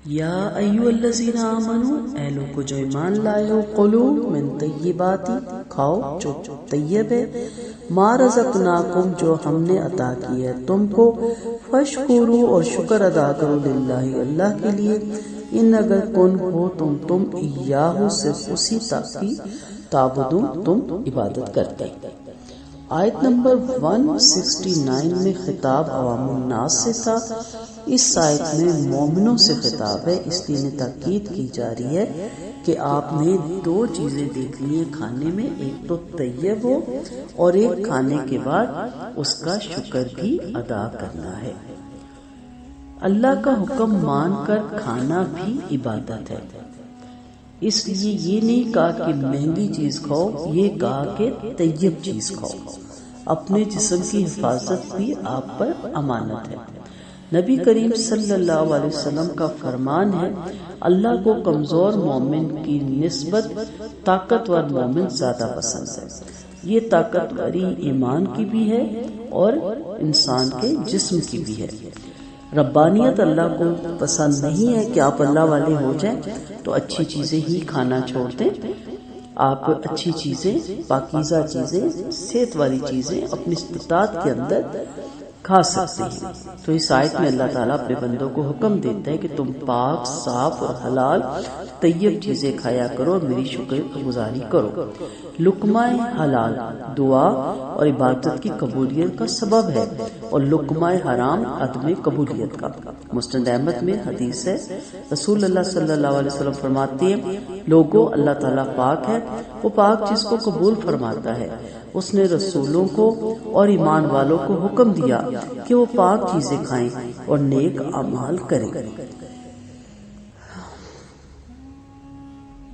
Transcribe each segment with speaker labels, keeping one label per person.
Speaker 1: یا ایھا الذین آمنوا، اے لوگو جو ایمان لائے ہو، کلوا من طیبات، کھاؤ جو طیب ہے، ما رزقناکم، جو ہم نے عطا کی ہے تم کو، فاشکروا، اور شکر ادا کرو، للہ، اللہ کے لیے، ان اگر کن ہو تم ایاہ، صرف اسی کی، تعبدون، تم عبادت کرتے۔ آیت نمبر 169 میں خطاب عوام الناس سے تھا، اس آیت میں مومنوں سے خطاب ہے، اس لیے تاکید کی جا رہی ہے کہ آپ نے دو چیزیں دیکھ لی ہیں کھانے میں، ایک تو طیب ہو اور ایک کھانے کے بعد اس کا شکر بھی ادا کرنا ہے۔ اللہ کا حکم مان کر کھانا بھی عبادت ہے، اس لیے یہ نہیں کہا کہ مہنگی چیز کھاؤ، یہ کہا کہ طیب چیز کھاؤ۔ اپنے جسم کی حفاظت بھی آپ پر امانت ہے۔ نبی کریم صلی اللہ علیہ وسلم کا فرمان ہے، اللہ کو کمزور مومن کی نسبت طاقتور مومن زیادہ پسند ہے۔ یہ طاقتوری ایمان کی بھی ہے اور انسان کے جسم کی بھی ہے۔ ربانیت اللہ کو پسند نہیں ہے کہ آپ اللہ والے ہو جائیں تو اچھی چیزیں ہی کھانا چھوڑ دیں۔ آپ اچھی چیزیں، پاکیزہ چیزیں، صحت والی چیزیں اپنی استطاعت کے اندر کھا سکتے ہیں۔ تو اس آیت میں اللہ تعالیٰ اپنے بندوں کو حکم دیتا ہے کہ تم پاک، صاف اور حلال طیب چیزیں کھایا کرو اور میری شکر گزاری کرو۔ لقمہ حلال دعا اور عبادت کی قبولیت کا سبب ہے اور لقمہ حرام عدم قبولیت کا۔ مسند احمد میں حدیث ہے، رسول اللہ صلی اللہ علیہ وسلم فرماتے ہیں، لوگوں، اللہ تعالیٰ پاک ہے، وہ پاک چیز کو قبول فرماتا ہے۔ اس نے رسولوں کو اور ایمان والوں کو حکم دیا کہ وہ پاک چیزیں کھائیں اور نیک اعمال کریں۔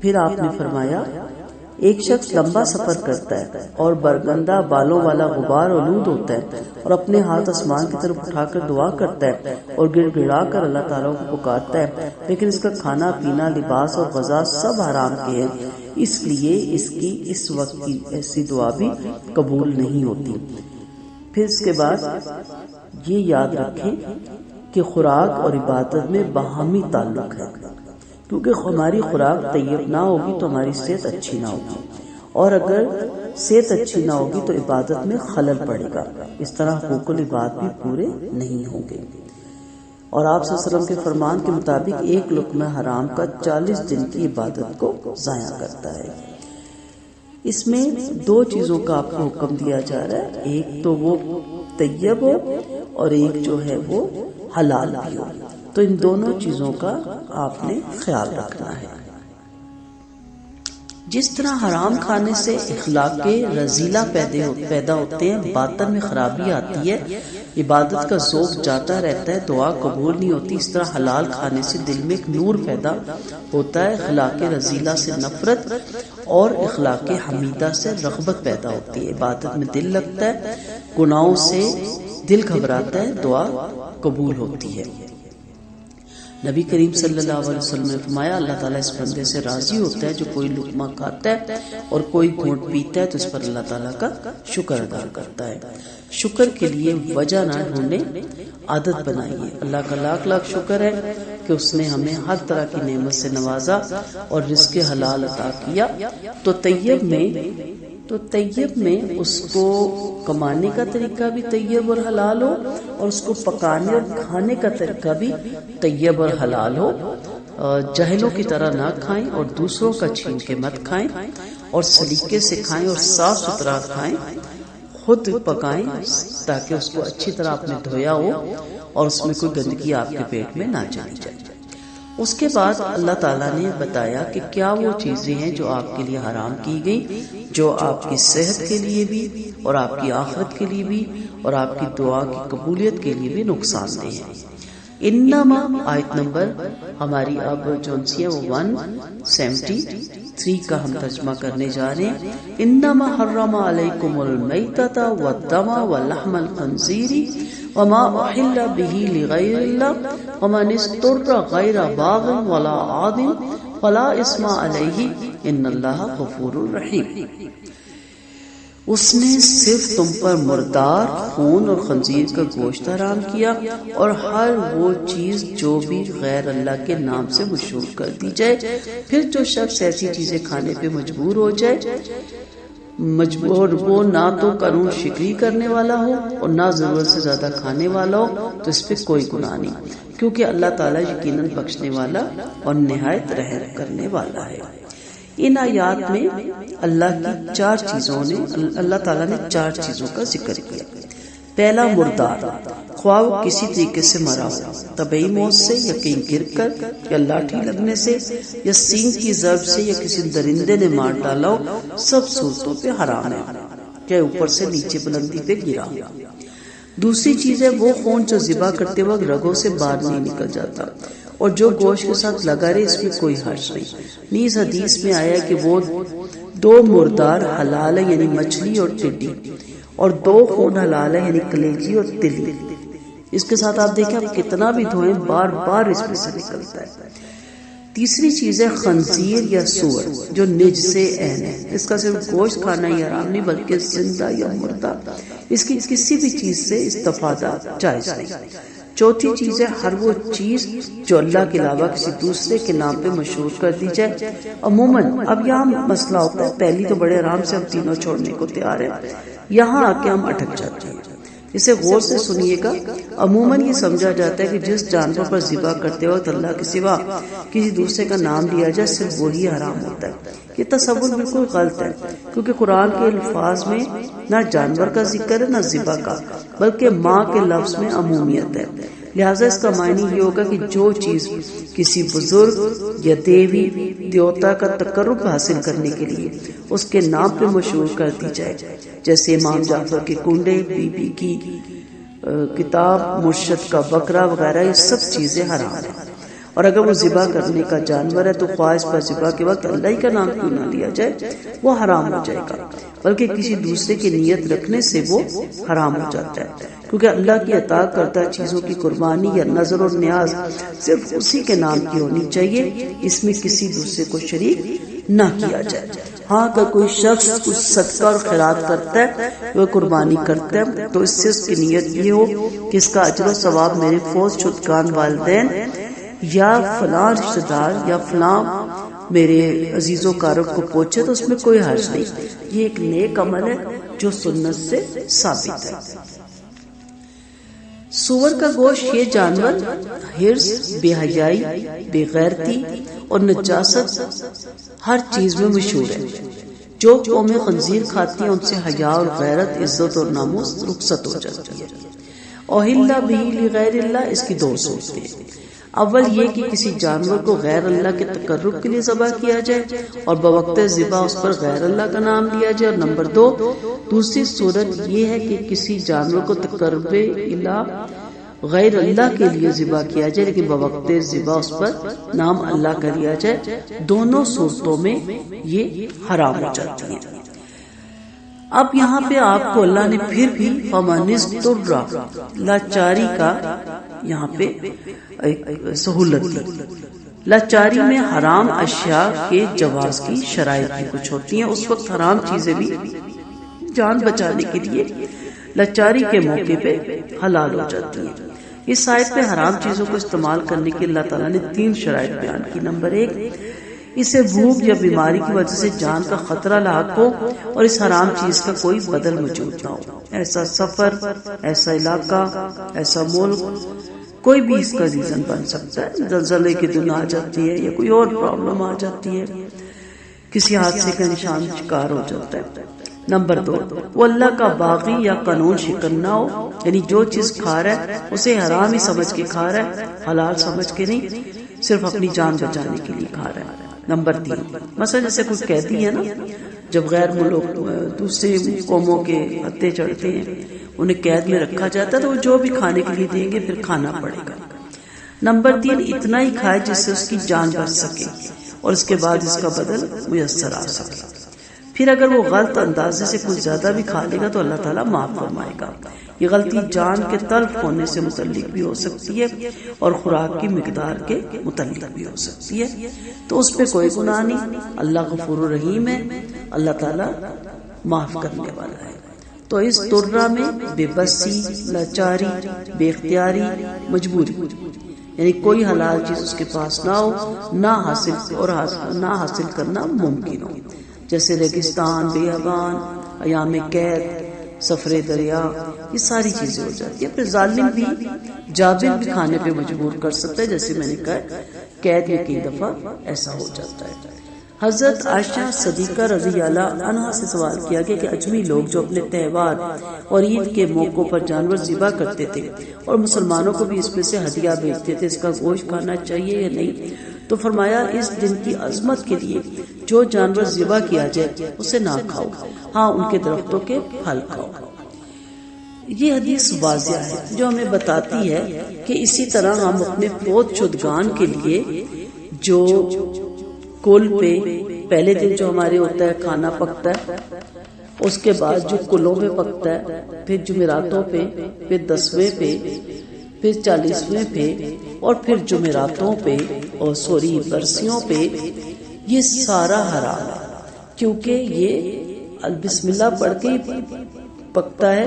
Speaker 1: پھر آپ نے فرمایا، ایک شخص لمبا سفر کرتا ہے اور برگندہ بالوں والا غبار آلود ہوتا ہے اور اپنے ہاتھ آسمان کی طرف اٹھا کر دعا کرتا ہے اور گڑ گڑا کر اللہ تعالیٰ کو پکارتا ہے، لیکن اس کا کھانا پینا، لباس اور غذا سب حرام کے ہیں، اس لیے اس کی اس وقت کی ایسی دعا بھی قبول نہیں ہوتی۔ پھر اس کے بعد یہ یاد رکھیں کہ خوراک اور عبادت میں باہمی تعلق ہے، کیونکہ ہماری خوراک طیب نہ ہوگی تو ہماری صحت اچھی نہ ہوگی، اور اگر صحت اچھی نہ ہوگی تو عبادت میں خلل پڑے گا، اس طرح حقوق العباد بھی پورے نہیں ہوں گے۔ اور آپ صلی اللہ علیہ وسلم کے فرمان کے مطابق ایک لقمہ حرام کا 40 دن کی عبادت کو ضائع کرتا ہے۔ اس میں دو چیزوں کا آپ کو حکم دیا جا رہا ہے، ایک تو وہ طیب ہو اور ایک جو ہے وہ حلال بھی ہو، تو ان دونوں چیزوں کا آپ نے خیال رکھنا ہے۔ جس طرح حرام کھانے سے اخلاق کے رذیلہ پیدا ہوتے ہیں، باطن میں خرابی آتی ہے، عبادت کا ذوق جاتا رہتا ہے، دعا قبول نہیں ہوتی، اس طرح حلال کھانے سے دل میں ایک نور پیدا ہوتا ہے، اخلاق رذیلہ سے نفرت اور اخلاق حمیدہ سے رغبت پیدا ہوتی ہے، عبادت میں دل لگتا ہے، گناہوں سے دل گھبراتا ہے، دعا قبول ہوتی ہے۔ نبی کریم صلی اللہ علیہ وسلم نے فرمایا، اللہ تعالیٰ اس بندے سے راضی ہوتا ہے جو کوئی لقمہ کھاتا ہے اور کوئی گھونٹ پیتا ہے تو اس پر اللہ تعالیٰ کا شکر ادا کرتا ہے۔ شکر کے لیے وجہ نہ ڈھونڈے، عادت بنائیے۔ اللہ کا لاکھ لاکھ شکر ہے کہ اس نے ہمیں ہر طرح کی نعمت سے نوازا اور رزق حلال عطا کیا۔ تو طیب میں اس کو کمانے کا طریقہ بھی طیب اور حلال ہو، اور اس کو پکانے اور کھانے کا طریقہ بھی طیب اور حلال ہو۔ جاہلوں کی طرح نہ کھائیں اور دوسروں کا چھین کے مت کھائیں، اور سلیقے سے کھائیں اور صاف ستھرا کھائیں، خود پکائیں تاکہ اس کو اچھی طرح آپ نے دھویا ہو اور اس میں کوئی گندگی آپ کے پیٹ میں نہ جانی جائے۔ اس کے بعد اللہ تعالیٰ نے بتایا کہ کیا وہ چیزیں ہیں جو آپ کے لیے حرام کی گئی، جو آپ کی صحت کے لیے بھی اور آپ کی آخرت کے لیے بھی اور آپ کی دعا کی قبولیت کے لیے بھی نقصان دہ ہیں۔ انما، آیت نمبر ہماری اب جونسی ہے وہ 173 کا ہم ترجمہ کرنے جا رہے ہیں۔ انما حرم علیکم المیتۃ والدم ولحم الخنزیر وما احل به لغیر اللہ ومن اضطر غیر باغ ولا عاد فلا اثم علیہ ان اللہ غفور رحیم۔ اس نے صرف تم پر مردار، خون اور خنزیر کا گوشت حرام کیا، اور ہر وہ چیز جو بھی غیر اللہ کے نام سے مشہور کر دی جائے۔ پھر جو شخص ایسی چیزیں کھانے پہ مجبور ہو جائے، وہ نہ تو قانون شکنی کرنے والا ہو اور نہ ضرورت سے زیادہ کھانے والا ہو، تو اس پہ کوئی گناہ نہیں، کیونکہ اللہ تعالیٰ یقیناً بخشنے والا اور نہایت رحم کرنے والا ہے۔ ان آیات میں اللہ تعالیٰ نے 4 چیزوں کا ذکر کیا۔ پہلا، مردار، خواہ وہ کسی طریقے سے مرا ہو، طبعی موت سے یا کہیں گر کر یا لاٹھی لگنے سے یا سینگ کی ضرب سے یا کسی درندے نے مار ڈالا ہو، سب صورتوں پہ حرام ہے، کہ اوپر سے نیچے بلندی پہ گرا ہو۔ دوسری چیز ہے وہ خون جو ذبح کرتے وقت رگوں سے باہر نہیں نکل جاتا اور جو گوشت کے ساتھ لگا رہے، اس میں کوئی حرج نہیں۔ نیز حدیث میں آیا کہ وہ 2 مردار حلال ہے، یعنی مچھلی اور ٹڈی، اور 2 خون حلال ہے، یعنی کلیجی اور تلی۔ اس کے ساتھ آپ دیکھیں، آپ کتنا بھی دھوئیں، بار بار اس میں سے نکلتا ہے۔ تیسری چیز ہے خنزیر یا سور، جو نجس عین ہے۔ اس کا صرف گوشت کھانا ہی حرام نہیں، بلکہ زندہ یا مردہ اس کی کسی بھی چیز سے استفادہ جائز نہیں۔ چوتھی چیز ہے ہر وہ چیز جو اللہ کے علاوہ کسی دوسرے کے نام پہ مشہور کر دی جائے۔ عموماً اب یہاں مسئلہ ہوتا ہے، پہلی تو بڑے آرام سے ہم تینوں چھوڑنے کو تیار ہیں، یہاں آ کے ہم اٹک جاتے ہیں۔ اسے غور سے سنیے گا۔ عموماً یہ سمجھا جاتا ہے کہ جس جانور پر ذبح کرتے وقت اللہ کے سوا کسی دوسرے کا نام لیا جائے، صرف وہی حرام ہوتا ہے۔ یہ تصور بالکل غلط ہے، کیونکہ قرآن کے الفاظ میں نہ جانور کا ذکر ہے نہ ذبح کا، بلکہ ماں کے لفظ میں عمومیت ہے۔ لہٰذا اس کا معنی یہ ہوگا کہ جو چیز کسی بزرگ یا دیوی دیوتا کا تقرب حاصل کرنے کے لیے اس کے نام پہ مشہور کر دی جائے، جیسے امام جعفر کے کنڈے، بی بی کی کتاب، مرشد کا بکرا وغیرہ، یہ سب چیزیں حرام ہیں۔ اور اگر وہ ذبح کرنے کا جانور ہے تو خواہ اس پر ذبح کے وقت اللہ ہی کا نام کیوں نہ لیا جائے، وہ حرام ہو جائے گا، بلکہ کسی دوسرے کی نیت رکھنے سے وہ حرام ہو جاتا ہے، کیونکہ اللہ کی عطا کردہ چیزوں کی قربانی یا نظر اور نیاز صرف اسی کے نام کی ہونی چاہیے، اس میں کسی دوسرے کو شریک نہ کیا جائے۔ ہاں، اگر کوئی شخص کچھ صدقہ اور خیرات کرتا ہے، وہ قربانی کرتا ہے، تو اس سے اس کی نیت یہ ہو کہ اس کا اجر و ثواب میرے فوت شدگان والدین یا فلاں رشتہ دار یا فلاں میرے عزیز و قارب کو پہنچے، تو اس میں کوئی حرج نہیں۔ یہ ایک نیک عمل ہے جو سنت سے ثابت ہے۔ سور کا گوشت، یہ جانور حرص، بے حیائی، بے غیرتی اور نجاست ہر چیز میں مشہور ہے۔ جو قومیں خنزیر کھاتی ہیں ان سے حیا اور غیرت، عزت اور ناموس رخصت ہو جاتی ہے۔ اوہل بہ لغیر اللہ، اس کی 2 صورتیں۔ اول یہ کہ کسی جانور کو غیر اللہ کے تقرب کے لیے ذبح کیا جائے اور بوقت ذبح اس پر غیر اللہ کا نام لیا جائے، اور نمبر 2 دوسری صورت یہ ہے کہ کسی جانور کو تقرب الہ غیر اللہ کے لیے ذبح کیا جائے لیکن بوقت ذبح اس پر نام اللہ کا لیا جائے۔ دونوں صورتوں میں یہ حرام ہو جاتی ہے۔ اب یہاں پہ آپ کو اللہ نے پھر بھی فَمَنِ اضْطُرَّ، لاچاری کا یہاں پہ سہولت دی۔ لاچاری میں حرام اشیاء کے جواز کی شرائط بھی کچھ ہوتی ہیں۔ اس وقت حرام چیزیں بھی جان بچانے کے لیے لاچاری کے موقع پہ حلال ہو جاتی ہیں۔ اس آیت میں حرام چیزوں کو استعمال کرنے کے اللہ تعالیٰ نے 3 شرائط بیان کی۔ نمبر 1، اسے بھوک یا بیماری کی وجہ سے جان کا خطرہ لاحق ہو اور اس حرام چیز کا کوئی بدل موجود نہ ہو۔ ایسا سفر، ایسا علاقہ، ایسا ملک، کوئی بھی اس کا ریزن بن سکتا ہے۔ زلزلے کی دن آ جاتی ہے یا کوئی اور پرابلم آ جاتی ہے، کسی حادثے کا نشان شکار ہو جاتا ہے۔ نمبر 2، وہ اللہ کا باغی یا قانون شکن نہ ہو، یعنی جو چیز کھا رہا ہے اسے حرام ہی سمجھ کے کھا رہا ہے، حلال سمجھ کے نہیں، صرف اپنی جان بچانے کے لیے کھا رہا ہے۔ نمبر 3، مثلا جیسے کوئی قیدی ہے نا، جب غیر ملک دوسرے قوموں کے ہتھے چڑھتے ہیں، انہیں قید میں رکھا جاتا ہے تو وہ جو بھی کھانے کے لیے دیں گے پھر کھانا پڑے گا۔ نمبر 3، اتنا ہی کھائے جس سے اس کی جان بچ سکے اور اس کے بعد اس کا بدل میسر آ سکے۔ پھر اگر وہ غلط اندازے سے کچھ زیادہ بھی کھا لے گا تو اللہ تعالیٰ معاف فرمائے گا۔ یہ غلطی جان کے تلف ہونے سے متعلق بھی ہو سکتی ہے اور خوراک کی مقدار کے متعلق بھی ہو سکتی ہے، تو اس پہ کوئی گناہ نہیں۔ اللہ غفور الرحیم ہے، اللہ تعالیٰ معاف کرنے والا ہے۔ تو اس ترہ میں بے بسی، لاچاری، بے اختیاری، مجبوری، یعنی کوئی حلال چیز اس کے پاس نہ ہو، نہ حاصل کرنا ممکن ہو، جیسے ریگستان، بیابان، ایام قید، سفر دریا، یہ ساری چیزیں ہو جاتی ہیں۔ پھر ظالم بھی جابر بھی کھانے پہ مجبور کر سکتا ہے، جیسے میں نے کہا قید میں کئی دفعہ ایسا ہو جاتا ہے۔ حضرت عائشہ صدیقہ رضی اللہ عنہا سے سوال کیا گیا کہ اجمی لوگ جو اپنے تہوار اور عید کے موقعوں پر جانور ذبح کرتے تھے اور مسلمانوں کو بھی اس میں سے ہدیہ بھیجتے تھے، اس کا گوشت کھانا چاہیے یا نہیں؟ تو فرمایا اس دن کی عظمت کے لیے جو جانور ذبح کیا جائے اسے نہ کھاؤ، ہاں ان کے درختوں کے پھل کھاؤ۔ یہ حدیث واضح ہے جو ہمیں بتاتی ہے کہ اسی طرح ہم اپنے فوت شدگان کے لیے جو کل پہ پہلے دن جو ہمارے ہوتا ہے کھانا پکتا ہے، اس کے بعد جو کلوں پہ پکتا ہے، پھر جمعراتوں پہ، پھر 10ویں پہ، پھر 40ویں پہ، اور پھر جمعراتوں پہ اور برسیوں پہ، یہ سارا حرام ہے، کیونکہ یہ بسم اللہ پڑھ کے پکتا ہے۔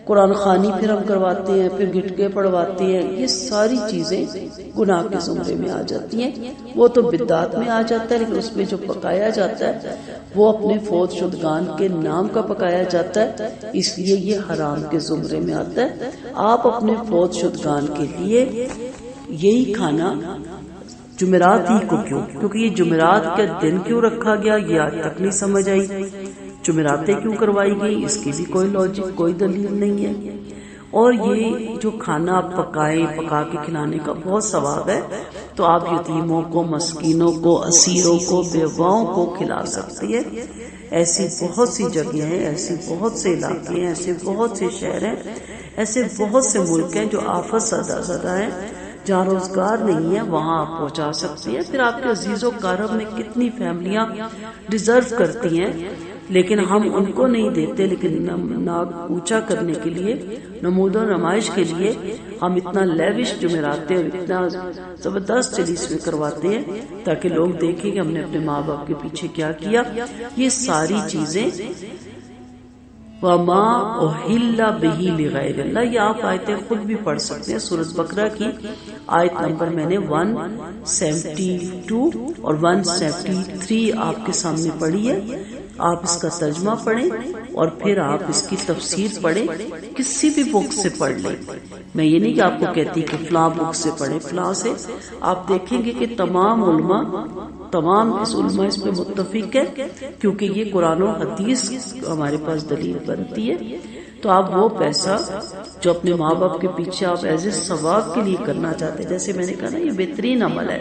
Speaker 1: قرآن خوانی پھر ہم کرواتے ہیں، پھر گٹکے پڑھواتے ہیں، یہ ساری چیزیں گناہ کے زمرے میں آ جاتی ہیں۔ وہ تو بدعات میں آ جاتا ہے، لیکن اس میں جو پکایا جاتا ہے وہ اپنے فوت شدگان کے نام کا پکایا جاتا ہے، اس لیے یہ حرام کے زمرے میں آتا ہے۔ آپ اپنے فوت شدگان کے لیے یہی کھانا جمعرات ہی کو کیونکہ یہ جمعرات کا دن کیوں رکھا گیا یہ آج تک نہیں سمجھ آئی، جمعراتیں کیوں کروائی گئی اس کی بھی کوئی لاجک، کوئی دلیل نہیں ہے۔ اور یہ جو کھانا آپ پکا کے کھلانے کا بہت ثواب ہے، تو آپ یتیموں کو، مسکینوں کو، اسیروں کو، بیواؤں کو کھلا سکتے ہیں۔ ایسی بہت سی جگہیں ہیں، ایسی بہت سے علاقے ہیں، ایسے بہت سے شہر ہیں، ایسے بہت سے ملک ہیں جو آفت زدہ ہیں، جہاں روزگار نہیں ہے، وہاں آپ پہنچا سکتے ہیں۔ پھر آپ کے عزیز و کارب میں کتنی فیملیاں ڈیزرو کرتی ہیں، لیکن ہم ان کو نہیں دیتے، لیکن ناک اونچا کرنے کے لیے، نمود و نمائش کے لیے ہم اتنا لیوش جمعراتے اور اتنا زبردست چلیس میں کرواتے ہیں تاکہ لوگ دیکھیں کہ ہم نے اپنے ماں باپ کے پیچھے کیا کیا۔ یہ ساری چیزیں وَمَا أُحِلَّ بِهِ لِغَيْرِ اللَّهِ، یہ آپ آیتیں خود بھی پڑھ سکتے ہیں۔ سورۃ بقرہ کی آیت نمبر میں نے 172 اور 173 آپ کے سامنے پڑھی ہے۔ آپ اس کا ترجمہ پڑھیں اور پھر آپ اس کی تفسیر پڑھیں، کسی بھی بک سے پڑھ لیں۔ میں یہ نہیں کہ آپ کو کہتی کہ فلاں بک سے پڑھیں، فلاں سے، آپ دیکھیں گے کہ تمام اس علماء اس پہ متفق ہے، کیونکہ یہ قرآن و حدیث ہمارے پاس دلیل بنتی ہے۔ تو آپ وہ پیسہ جو اپنے ماں باپ کے پیچھے آپ ایز اے ثواب کے لیے کرنا چاہتے ہیں، جیسے میں نے کہا نا یہ بہترین عمل ہے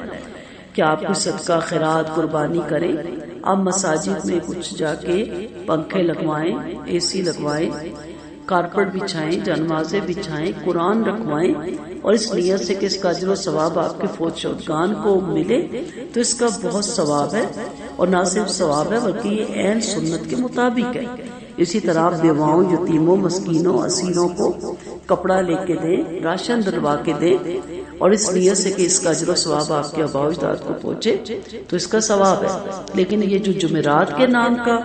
Speaker 1: کہ آپ کو صدقہ خیرات قربانی کریں۔ آپ مساجد میں کچھ جا کے پنکھے لگوائیں، اے سی لگوائیں، کارپٹ بچھائیں، جنمازیں بچھائیں، قرآن رکھوائیں، اور اس نیت سے کہ اس کا اجر و ثواب آپ کے فوت شدگان کو ملے، تو اس کا بہت ثواب ہے۔ اور نہ صرف ثواب ہے بلکہ یہ عین سنت کے مطابق ہے۔ اسی طرح آپ بیواؤں، یتیموں، مسکینوں، اسیروں کو کپڑا لے کے دیں، راشن دلوا کے دیں، اور اس نیت سے کہ اس کا اجر و ثواب آپ کے آباء و اجداد کو پہنچے، تو اس کا ثواب ہے۔ لیکن یہ جو جمعرات کے نام کا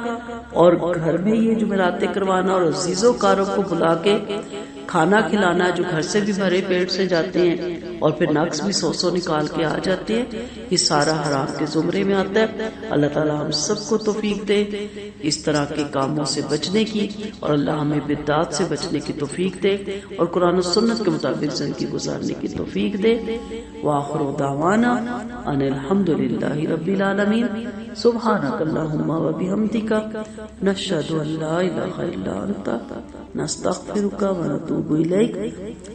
Speaker 1: اور گھر میں یہ جمعراتیں کروانا اور عزیز و کاروں کو بلا کے کھانا کھلانا، جو گھر سے بھی بھرے پیٹ سے جاتے ہیں اور پھر نقص بھی 100 نکال کے آ جاتے ہیں، یہ سارا حرام کے زمرے میں آتا ہے۔ اللہ تعالیٰ ہم سب کو توفیق دے اس طرح کے کاموں سے بچنے کی، اور اللہ ہمیں بدعات سے بچنے کی توفیق دے اور قرآن و سنت کے مطابق زندگی گزارنے کی توفیق دے۔ وآخر دعوانا ان الحمد للہ رب العالمین۔ سبحانک اللہم وبحمدک، نشہد ان لا الہ الا انت، نستغفرک ونتوب الیک۔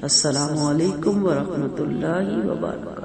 Speaker 1: السلام علیکم ورحمۃ اللہ وبرکاتہ۔